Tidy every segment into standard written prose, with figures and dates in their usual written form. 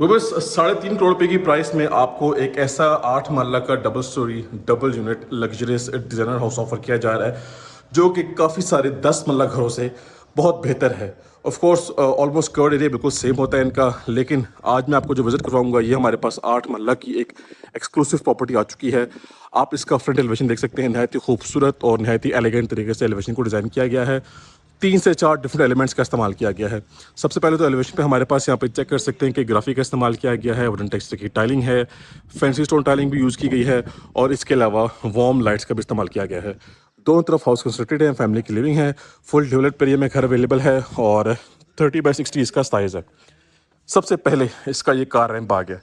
वो बस 3.5 करोड़ रुपए की प्राइस में आपको एक ऐसा 8 मरला का double storey double unit luxurious designer house offer किया जा रहा है, जो कि काफ़ी सारे 10 मरला घरों से बहुत बेहतर है। Of course almost covered area बिल्कुल सेम होता है इनका, लेकिन आज मैं आपको जो विजिट करवाऊंगा ये हमारे पास 8 मरला की एक एक्सक्लूसिव प्रॉपर्टी आ चुकी है। आप इसका फ्रंट एलिवेशन देख सकते हैं, नहायत ही खूबसूरत और नहायत ही एलिगेंट तरीके से एलिवेशन को डिज़ाइन किया गया है। 3 से 4 डिफरेंट एलिमेंट्स का इस्तेमाल किया गया है। सबसे पहले तो एलिवेशन पे हमारे पास यहाँ पे चेक कर सकते हैं कि ग्राफिक का इस्तेमाल किया गया है, वुडन टेक्सचर की टाइलिंग है, फैंसी स्टोन टाइलिंग भी यूज़ की गई है और इसके अलावा वार्म लाइट्स का भी इस्तेमाल किया गया है। दोनों तरफ हाउस कंस्ट्रक्टेड है, फैमिली की लिविंग है, फुल डेवलप्ड एरिया में घर अवेलेबल है और 30x60 इसका साइज़ है। सबसे पहले इसका ये कार रैंप आ गया,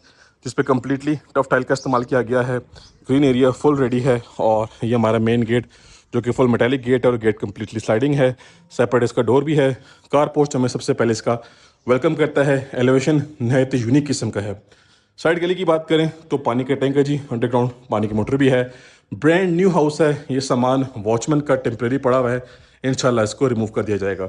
जिस पे कम्प्लीटली टफ टाइल का इस्तेमाल किया गया है। ग्रीन एरिया फुल रेडी है और ये हमारा मेन गेट जो कि फुल मेटालिक गेट है और गेट कम्प्लीटली स्लाइडिंग है। सेपरेट इसका डोर भी है। कार पोर्च हमें सबसे पहले इसका वेलकम करता है। एलिवेशन नहायत यूनिक किस्म का है। साइड गली की बात करें तो पानी का टैंक है जी, अंडरग्राउंड पानी की मोटर भी है। ब्रांड न्यू हाउस है। ये सामान वॉचमैन का टेम्प्रेरी पड़ा हुआ है, इंशाल्लाह इसको रिमूव कर दिया जाएगा।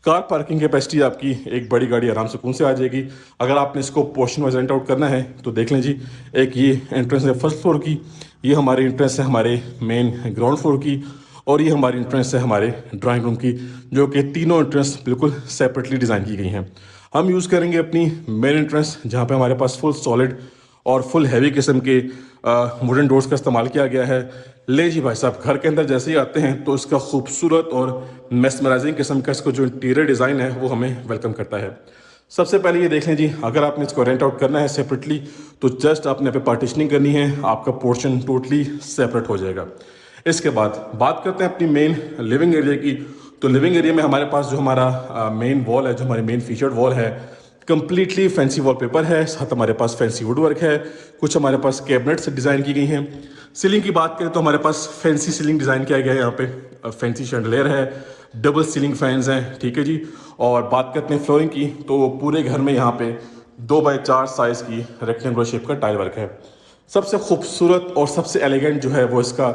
कार पार्किंग कैपेसिटी आपकी एक बड़ी गाड़ी आराम सुकून से आ जाएगी। अगर आपने इसको पोर्शन वाइज रेंट आउट करना है तो देख लें जी, एक ये एंट्रेंस है फर्स्ट फ्लोर की, ये हमारी एंट्रेंस है हमारे मेन ग्राउंड फ्लोर की और ये हमारी एंट्रेंस है हमारे ड्राइंग रूम की, जो कि तीनों एंट्रेंस बिल्कुल सेपरेटली डिज़ाइन की गई हैं। हम यूज़ करेंगे अपनी मेन एंट्रेंस, जहाँ पे हमारे पास फुल सॉलिड और फुल हैवी किस्म के वुडन डोर्स का इस्तेमाल किया गया है। ले जी भाई साहब, घर के अंदर जैसे ही आते हैं तो इसका खूबसूरत और मेस्मराइजिंग किस्म का इसको जो इंटीरियर डिज़ाइन है वो हमें वेलकम करता है। सबसे पहले ये देख लें जी, अगर आपने इसको रेंट आउट करना है सेपरेटली तो जस्ट आपने यहाँ पे पार्टीशनिंग करनी है, आपका पोर्शन टोटली सेपरेट हो जाएगा। इसके बाद बात करते हैं अपनी मेन लिविंग एरिया की। तो लिविंग एरिया में हमारे पास जो हमारा मेन वॉल है, जो हमारी मेन फीचर्ड वॉल है, कंप्लीटली फैंसी वॉलपेपर है। साथ हमारे पास फैंसी वुड वर्क है, कुछ हमारे पास कैबिनेट से डिज़ाइन की गई हैं। सीलिंग की बात करें तो हमारे पास फैंसी सीलिंग डिज़ाइन किया गया है। यहाँ पे फैंसी शैंडलियर है, डबल सीलिंग फैंस हैं, ठीक है जी। और बात करते हैं फ्लोरिंग की, तो पूरे घर में यहाँ पे 2x4 साइज़ की रेक्टेंगुलर शेप का टाइल वर्क है। सबसे खूबसूरत और सबसे एलिगेंट जो है वो इसका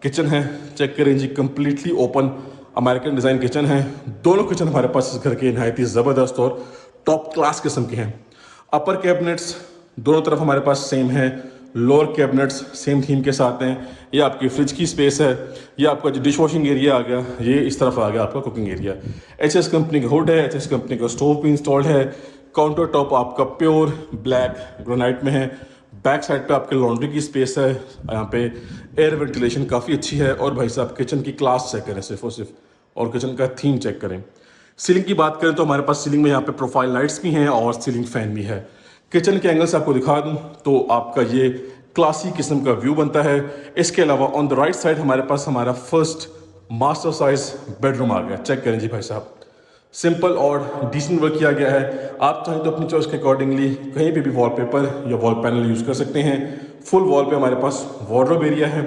किचन है। चेक करें जी, completely open American design kitchen है। दोनों किचन हमारे पास इस घर के नहायत ही ज़बरदस्त और टॉप क्लास किस्म के हैं। अपर कैबिनेट्स दोनों तरफ हमारे पास सेम है, लोअर कैबिनेट्स सेम थीम के साथ हैं। ये आपकी फ्रिज की स्पेस है, ये आपका जो डिश वॉशिंग एरिया आ गया, ये इस तरफ आ गया आपका कुकिंग एरिया। एचएस कंपनी का हुड है, एचएस कंपनी का स्टोव भी इंस्टॉल्ड है। काउंटर टॉप आपका प्योर ब्लैक ग्रेनाइट में है। बैक साइड पे आपके लॉन्ड्री की स्पेस है, यहाँ पे एयर वेंटिलेशन काफ़ी अच्छी है। और भाई साहब किचन की क्लास चेक करें सिर्फ और सिर्फ, और किचन का थीम चेक करें। सीलिंग की बात करें तो हमारे पास सीलिंग में यहाँ पे प्रोफाइल लाइट्स भी हैं और सीलिंग फैन भी है। किचन के एंगल से आपको दिखा दूं तो आपका ये क्लासी किस्म का व्यू बनता है। इसके अलावा ऑन द राइट साइड हमारे पास हमारा फर्स्ट मास्टर साइज बेडरूम आ गया। चेक करें जी भाई साहब, सिंपल और डिसेंट वर्क किया गया है। आप चाहें तो अपनी चॉइस के अकॉर्डिंगली कहीं पे भी वॉलपेपर या वॉल पैनल यूज़ कर सकते हैं। फुल वॉल पे हमारे पास वार्डरोब एरिया है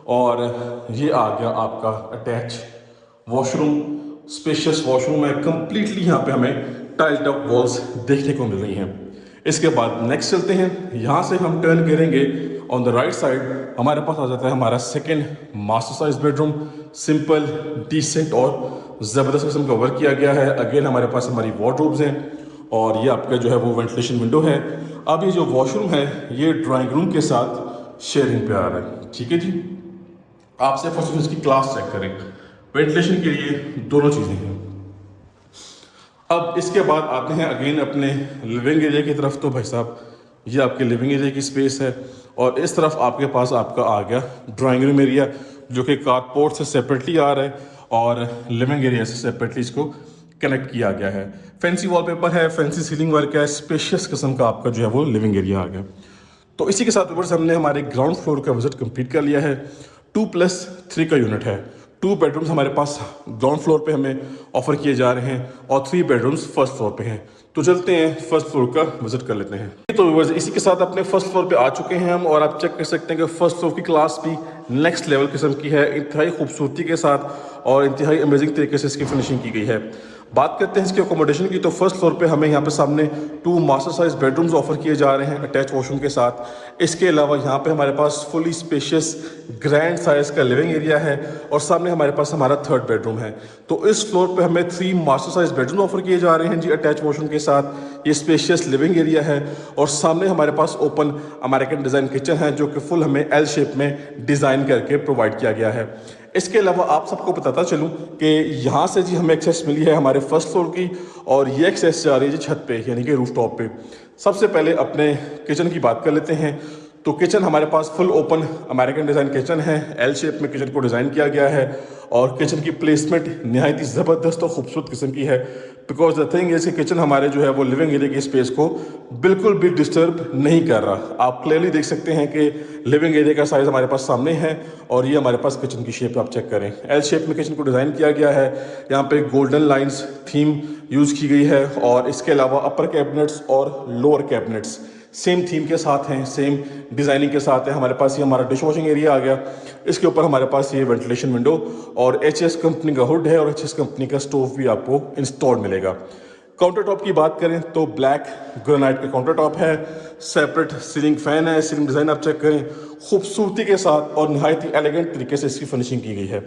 और ये आ गया आपका अटैच वॉशरूम। स्पेशियस वॉशरूम है, कंप्लीटली यहाँ पे हमें टाइल्ड अप वॉल्स देखने को मिल रही हैं। इसके बाद नेक्स्ट चलते हैं, यहाँ से हम टर्न करेंगे ऑन द राइट साइड हमारे पास आ जाता है हमारा second master size bedroom. Simple, decent और ज़बरदस्त किस्म का वर्क किया गया है। अगेन हमारे पास हमारी वार्डरोब्स हैं और ये आपका जो है वो वेंटिलेशन विंडो है। अब ये जो वॉशरूम है ये ड्राइंग रूम के साथ शेयरिंग पे आ रहा है, ठीक है जी। आपसे फर्स्ट इसकी क्लास चेक करें। वेंटिलेशन के लिए दोनों चीज़ें हैं। अब इसके बाद आते हैं अगेन अपने लिविंग एरिया की तरफ। तो भाई साहब ये आपके लिविंग एरिया की स्पेस है और इस तरफ आपके पास आपका आ गया ड्राइंग रूम एरिया, जो कि कारपोर्ट से सेपरेटली आ रहा है और लिविंग एरिया से सेपरेटली इसको कनेक्ट किया गया है। फैंसी वॉलपेपर है, फैंसी सीलिंग वर्क है, स्पेशियस किस्म का आपका जो है वो लिविंग एरिया आ गया। तो इसी के साथ ऊपर से हमने हमारे ग्राउंड फ्लोर का विजिट कंप्लीट कर लिया है। 2+3 का यूनिट है। 2 बेडरूम्स हमारे पास ग्राउंड फ्लोर पे हमें ऑफर किए जा रहे हैं और 3 बेडरूम्स फर्स्ट फ्लोर पे हैं। तो चलते हैं फर्स्ट फ्लोर का विजिट कर लेते हैं। तो व्यूअर्स इसी के साथ अपने फर्स्ट फ्लोर पे आ चुके हैं हम और आप चेक कर सकते हैं कि फर्स्ट फ्लोर की क्लास भी नेक्स्ट लेवल किस्म की है। इंतहाई खूबसूरती के साथ और इंतहाई अमेजिंग तरीके से इसकी फिनिशिंग की गई है। बात करते हैं इसके अकोमोडेशन की, तो फर्स्ट फ्लोर पे हमें यहाँ पे सामने 2 मास्टर साइज बेडरूम्स ऑफर किए जा रहे हैं अटैच वॉशरूम के साथ। इसके अलावा यहाँ पे हमारे पास फुली स्पेशियस ग्रैंड साइज का लिविंग एरिया है और सामने हमारे पास हमारा 3rd बेडरूम है। तो इस फ्लोर पे हमें 3 मास्टर साइज बेडरूम ऑफर किए जा रहे हैं जी अटैच वॉशरूम के साथ। ये स्पेशियस लिविंग एरिया है और सामने हमारे पास ओपन अमेरिकन डिज़ाइन किचन है जो कि फुल हमें एल शेप में डिज़ाइन करके प्रोवाइड किया गया है। इसके अलावा आप सबको बताता चलूँ कि यहाँ से जी हमें एक्सेस मिली है हमारे फर्स्ट फ्लोर की और ये एक्सेस जा रही है जी छत पे यानी कि रूफ टॉप पे। सबसे पहले अपने किचन की बात कर लेते हैं। तो किचन हमारे पास full open American design kitchen है, एल शेप में किचन को डिज़ाइन किया गया है और किचन की प्लेसमेंट नहायत ही ज़बरदस्त और खूबसूरत किस्म की है। बिकॉज द थिंग इज कि किचन हमारे जो है वो लिविंग एरिया की स्पेस को बिल्कुल भी डिस्टर्ब नहीं कर रहा। आप क्लियरली देख सकते हैं कि लिविंग एरिया का साइज़ हमारे पास सामने है और ये हमारे पास किचन की शेप आप चेक करें, एल शेप में किचन को डिज़ाइन किया गया है। यहाँ पे गोल्डन लाइंस थीम यूज़ की गई है और इसके अलावा अपर कैबिनेट्स और लोअर कैबिनेट्स सेम थीम के साथ हैं, सेम डिज़ाइनिंग के साथ है। हमारे पास ये हमारा डिश वॉशिंग एरिया आ गया, इसके ऊपर हमारे पास ये वेंटिलेशन विंडो और एचएस कंपनी का हुड है और एचएस कंपनी का स्टोव भी आपको इंस्टॉल मिलेगा। काउंटर टॉप की बात करें तो ब्लैक ग्रेनाइट का काउंटर टॉप है, सेपरेट सीलिंग फैन है, सीलिंग डिज़ाइन आप चेक करें खूबसूरती के साथ और नहायत ही एलिगेंट तरीके से इसकी फिनिशिंग की गई है।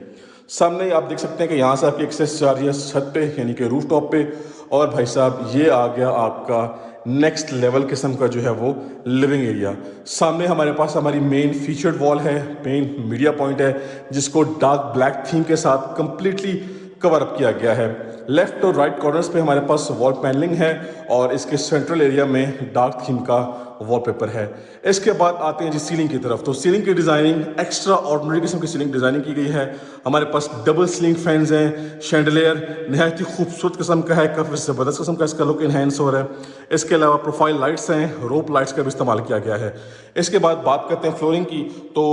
सामने आप देख सकते हैं कि यहाँ से आपकी एक्सेस जा रही है छत पे यानी कि रूफ टॉप पे और भाई साहब ये आ गया आपका नेक्स्ट लेवल किस्म का जो है वो लिविंग एरिया। सामने हमारे पास हमारी मेन फीचर्ड वॉल है, मेन मीडिया पॉइंट है जिसको डार्क ब्लैक थीम के साथ कंप्लीटली कवर अप किया गया है। लेफ्ट और राइट कॉर्नर्स पे हमारे पास वॉल पैनलिंग है और इसके सेंट्रल एरिया में डार्क थीम का वॉलपेपर है। इसके बाद आते हैं जी सीलिंग की तरफ। तो सीलिंग की डिज़ाइनिंग एक्स्ट्रा ऑर्डिनरी किस्म की सीलिंग डिज़ाइनिंग की गई है। हमारे पास डबल सीलिंग फैंस हैं, शैंडलियर नहायत ही खूबसूरत किस्म का है, काफ़ी ज़बरदस्त किस्म का इसका लुक इन्हेंस हो रहा है। इसके अलावा प्रोफाइल लाइट्स हैं, रोप लाइट्स का भी इस्तेमाल किया गया है। इसके बाद बात करते हैं फ्लोरिंग की। तो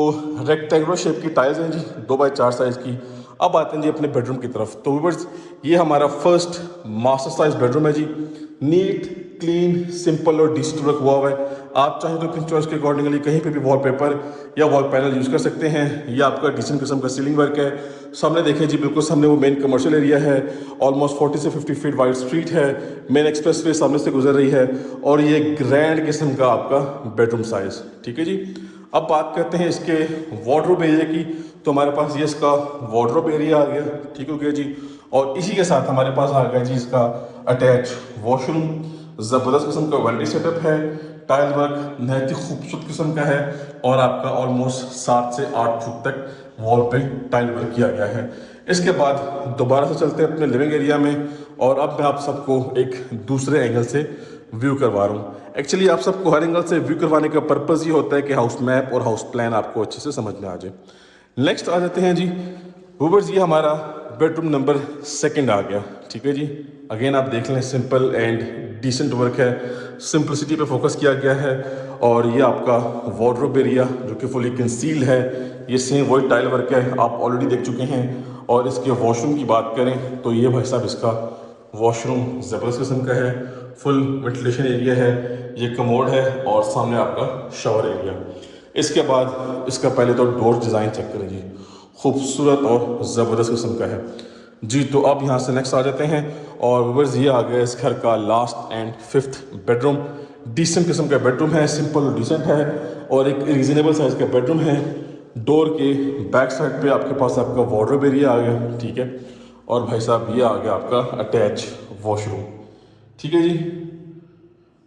रेक्टेंगुलर शेप की टाइल्स हैं जी 2x4 साइज़ की। अब आते हैं जी अपने बेडरूम की तरफ। तो व्यूअर्स ये हमारा फर्स्ट मास्टर साइज बेडरूम है जी, नीट क्लीन सिंपल और डिसेंट लुक हुआ हुआ है। आप चाहें तो अपनी चॉइस के अकॉर्डिंगली कहीं पे भी वॉलपेपर या वॉल पैनल यूज़ कर सकते हैं। ये आपका डिसेंट किस्म का सीलिंग वर्क है। सामने देखें जी बिल्कुल सामने वो मेन कमर्शियल एरिया है, ऑलमोस्ट 40 से 50 फीट वाइड स्ट्रीट है, मेन एक्सप्रेस वे सामने से गुजर रही है और ये ग्रैंड किस्म का आपका बेडरूम साइज। ठीक है जी। अब बात करते हैं इसके वार्डरोब एरिया की। तो हमारे पास ये इसका वार्डरोब एरिया आ गया, ठीक हो गया जी। और इसी के साथ हमारे पास आ गया जी इसका अटैच वॉशरूम, ज़बरदस्त किस्म का वेल्डी सेटअप है, टाइल वर्क नहायत ही खूबसूरत किस्म का है और आपका ऑलमोस्ट 7 से 8 फुट तक वॉल पे टाइल वर्क किया गया है। इसके बाद दोबारा से चलते हैं अपने लिविंग एरिया में और अब मैं आप सबको एक दूसरे एंगल से व्यू करवा रहा हूँ। एक्चुअली आप सबको हर एंगल से व्यू करवाने का पर्पज़ ये होता है कि हाउस मैप और हाउस प्लान आपको अच्छे से समझ में आ जाए। नेक्स्ट आ जाते हैं जी व्यूअर्स, ये हमारा बेडरूम नंबर 2 आ गया। ठीक है जी। अगेन आप देख लें सिंपल एंड डिसेंट वर्क है, सिंपलिसिटी पे फोकस किया गया है और ये आपका वार्डरोब एरिया जो कि फुली कंसील्ड है, ये सेम वही टाइल वर्क है आप ऑलरेडी देख चुके हैं। और इसके वॉशरूम की बात करें तो ये भाई साहब इसका वॉशरूम ज़बरदस्त किस्म का है, फुल वेंटिलेशन एरिया है, ये कमोड है और सामने आपका शावर एरिया। इसके बाद इसका पहले तो डोर डिज़ाइन चेक करें जी, खूबसूरत और ज़बरदस्त किस्म का है जी। तो अब यहाँ से नेक्स्ट आ जाते हैं और व्यूअर्स ये आ गया इस घर का last and 5th bedroom. Decent किस्म का बेडरूम है, सिंपल और डिसेंट है और एक रीजनेबल साइज़ का बेडरूम है। डोर के बैक साइड पे आपके पास आपका वार्डरोब एरिया आ गया, ठीक है। और भाई साहब ये आ गया आपका अटैच वॉशरूम। ठीक है जी।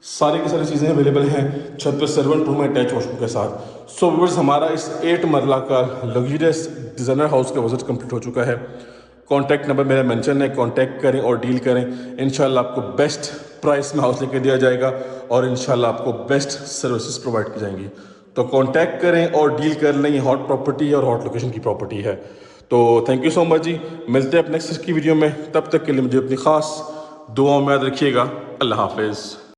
सारी की सारी चीज़ें अवेलेबल हैं छत पर सर्वेंट रूम अटैच वॉशरूम के साथ। सो व्यूअर्स हमारा इस 8 मरला का लग्जरियस डिज़ाइनर हाउस का विजिट कंप्लीट हो चुका है। कॉन्टैक्ट नंबर मेरा मेंशन है, कॉन्टैक्ट करें और डील करें। इंशाल्लाह आपको बेस्ट प्राइस में हाउस लेके दिया जाएगा और इंशाल्लाह आपको बेस्ट सर्विसेज प्रोवाइड की जाएंगी। तो कॉन्टैक्ट करें और डील कर लें। हॉट प्रॉपर्टी और हॉट लोकेशन की प्रॉपर्टी है। तो थैंक यू सो मच जी, मिलते हैं अपने नेक्स्ट की वीडियो में। तब तक के लिए मुझे अपनी ख़ास दुआओं में याद रखिएगा। अल्लाह हाफिज़।